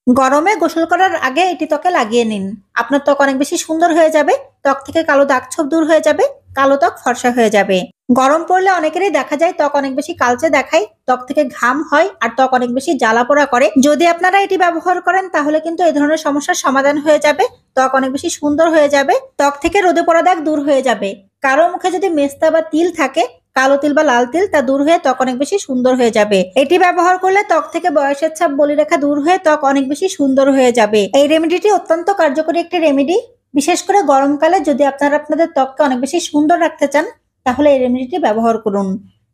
গরমে গোসল করার আগে এটি ত্বকে লাগিয়ে নিন। আপনার ত্বক অনেক বেশি সুন্দর হয়ে যাবে। ত্বক থেকে কালো দাগ ছোপ দূর হয়ে যাবে। কালো ত্বক ফর্সা হয়ে যাবে। গরম পড়লে অনেকেরই দেখা যায় ত্বক অনেক বেশি কালচে দেখায়, ত্বক থেকে ঘাম হয় আর ত্বক অনেক বেশি জ্বালা পোড়া করে। যদি আপনারা এটি ব্যবহার করেন তাহলে কিন্তু এই ধরনের সমস্যার সমাধান হয়ে যাবে। ত্বক অনেক বেশি সুন্দর হয়ে যাবে। ত্বক থেকে রোদে পড়া দাগ দূর হয়ে যাবে। কারো মুখে যদি মেস্তা বা তিল থাকে, কালো তিল বা লাল তিল, তা দূর হয়ে ত্বক অনেক বেশি সুন্দর হয়ে যাবে। এটি ব্যবহার করলে ত্বক থেকে বয়সের ছাপ, বলিরেখা দূর হয়ে ত্বক অনেক বেশি সুন্দর হয়ে যাবে। এই রেমেডিটি অত্যন্ত কার্যকরী একটি রেমেডি। বিশেষ করে গরমকালে যদি আপনারা আপনাদের ত্বককে অনেক বেশি সুন্দর রাখতে চান তাহলে এই রেমেডিটি ব্যবহার করুন।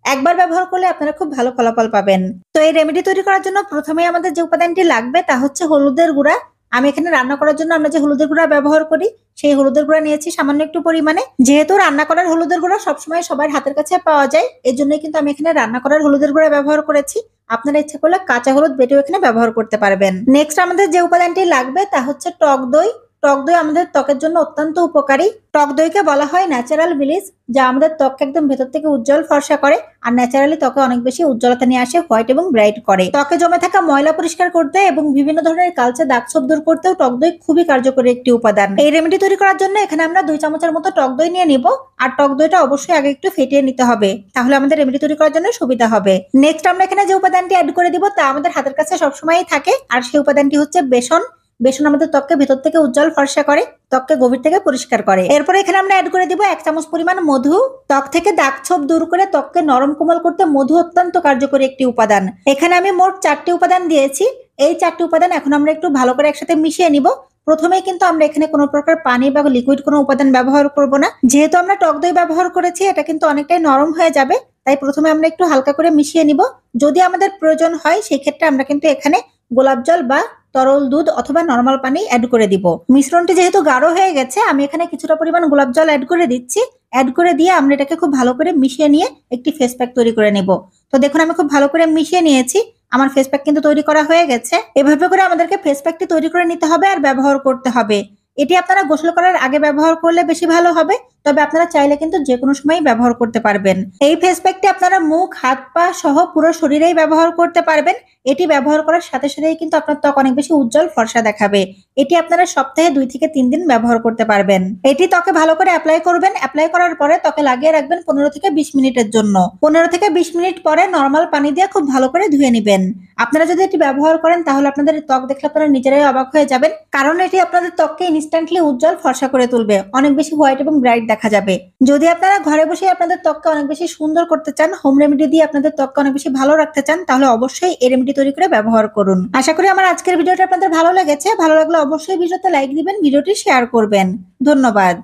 একবার ব্যবহার করলে আপনারা খুব ভালো ফলাফল পাবেন। তো এই রেমেডি তৈরি করার জন্য প্রথমেই আমাদের যে উপাদানটি লাগবে তা হচ্ছে হলুদের গুঁড়া। আমি এখানে রান্না করার জন্য আমরা যে হলুদের গুঁড়া ব্যবহার করি সেই হলুদের গুঁড়া নিয়েছি সামান্য একটু পরিমাণে। যেহেতু রান্না করার হলুদের গুঁড়া সবসময় সবার হাতের কাছে পাওয়া যায়, এর জন্যই কিন্তু আমি এখানে রান্না করার হলুদের গুঁড়া ব্যবহার করেছি। আপনারা ইচ্ছে করলে কাঁচা হলুদ বেটেও এখানে ব্যবহার করতে পারবেন। নেক্সট আমাদের যে উপাদানটি লাগবে তা হচ্ছে টক দই। টক দই আমাদের ত্বকের জন্য অত্যন্ত উপকারী। টক দইকে বলা হয় ন্যাচারাল ব্লিচ, যা আমাদের ত্বককে একদম ভেতর থেকে উজ্জ্বল ফর্সা করে আর ন্যাচারালি ত্বকে অনেক বেশি উজ্জ্বলতা নিয়ে আসে, হোয়াইট এবং ব্রাইট করে। ত্বকে জমে থাকা ময়লা পরিষ্কার করতে এবং বিভিন্ন ধরনের কালচে দাগ ছোপ দূর করতেও টক দই খুবই কার্যকরী একটি উপাদান। এই রেমেডি তৈরি করার জন্য এখানে আমরা 2 চামচের মতো টক দই নিয়ে নিব। আর টক দইটা অবশ্যই আগে একটু ফেটিয়ে নিতে হবে, তাহলে আমাদের রেমেডি তৈরি করার জন্য সুবিধা হবে। নেক্সট আমরা এখানে যে উপাদানটি অ্যাড করে দিব তা আমাদের হাতের কাছে সবসময়ই থাকে, আর সেই উপাদানটি হচ্ছে বেসন। বেসন আমাদের ত্বককে ভেতর থেকে উজ্জ্বল ফর্সা করে, ত্বককে গভীর থেকে পরিষ্কার করে। এরপরে এখানে আমরা অ্যাড করে দিব 1 চামচ পরিমাণ মধু। ত্বক থেকে দাগ ছোপ দূর করে ত্বককে নরম কোমল করতে মধু অত্যন্ত কার্যকরী একটি উপাদান। এখানে আমি মোট 4টি উপাদান দিয়েছি। এই 4টি উপাদান এখন আমরা একটু ভালো করে একসাথে মিশিয়ে নিব। প্রথমেই কিন্তু আমরা এখানে কোনো প্রকার পানি বা লিকুইড কোনো উপাদান ব্যবহার করব না। যেহেতু আমরা টক দই ব্যবহার করেছি, এটা কিন্তু অনেকটাই নরম হয়ে যাবে, তাই প্রথমে আমরা একটু হালকা করে মিশিয়ে নিব। যদি আমাদের প্রয়োজন হয় সেই ক্ষেত্রে আমরা কিন্তু এখানে গোলাপ জল বা তরল দুধ অথবা নরমাল পানি অ্যাড করে দিব। মিশ্রণটি যেহেতু গাঢ় হয়ে গেছে, আমি এখানে কিছুটা পরিমাণ গোলাপ জল অ্যাড করে দিচ্ছি। অ্যাড করে দিয়ে আমরা এটাকে খুব ভালো করে মিশিয়ে নিয়ে একটি ফেস প্যাক তৈরি করে নেব। তো দেখুন আমি খুব ভালো করে মিশিয়ে নিয়েছি। আমার ফেস প্যাক কিন্তু তৈরি করা হয়ে গেছে। এভাবে করে আমাদেরকে ফেস প্যাকটি তৈরি করে নিতে হবে আর ব্যবহার করতে হবে। এটি আপনারা গোসল করার আগে ব্যবহার করলে বেশি ভালো হবে, তবে আপনারা চাইলে কিন্তু যে কোনো সময় ব্যবহার করতে পারবেন। এই ফেস প্যাকটি আপনারা মুখ, হাত, পা সহ পুরো শরীরেই ব্যবহার করতে পারবেন। এটি ব্যবহার করার সাথে সাথেই কিন্তু আপনার ত্বক অনেক বেশি উজ্জ্বল ফর্সা দেখাবে। এটি আপনারা সপ্তাহে 2 থেকে 3 দিন ব্যবহার করতে পারবেন। এটি ত্বকে ভালো করে অ্যাপ্লাই করবেন। অ্যাপ্লাই করার পরে ত্বকে লাগিয়ে রাখবেন 15 থেকে 20 মিনিটের জন্য। 15 থেকে 20 মিনিট পরে নরমাল পানি দিয়ে খুব ভালো করে ধুয়ে নেবেন। আপনারা যদি এটি ব্যবহার করেন তাহলে আপনাদের ত্বক দেখলে আপনারা নিজেরাই অবাক হয়ে যাবেন, কারণ এটি আপনাদের ত্বককে ইনস্ট্যান্টলি উজ্জ্বল ফর্সা করে তুলবে, অনেক বেশি হোয়াইট এবং ব্রাইট দেখা যাবে। যদি আপনারা ঘরে বসে আপনাদের ত্বককে অনেক বেশি সুন্দর করতে চান, হোম রেমেডি দিয়ে আপনাদের ত্বককে অনেক বেশি ভালো রাখতে চান, তাহলে অবশ্যই এই রেমেডি তৈরি করে ব্যবহার করুন। আশা করি আমার আজকের ভিডিওটা আপনাদের ভালো লেগেছে। ভালো লাগলে অবশ্যই ভিডিওতে লাইক দিবেন, ভিডিওটি শেয়ার করবেন। ধন্যবাদ।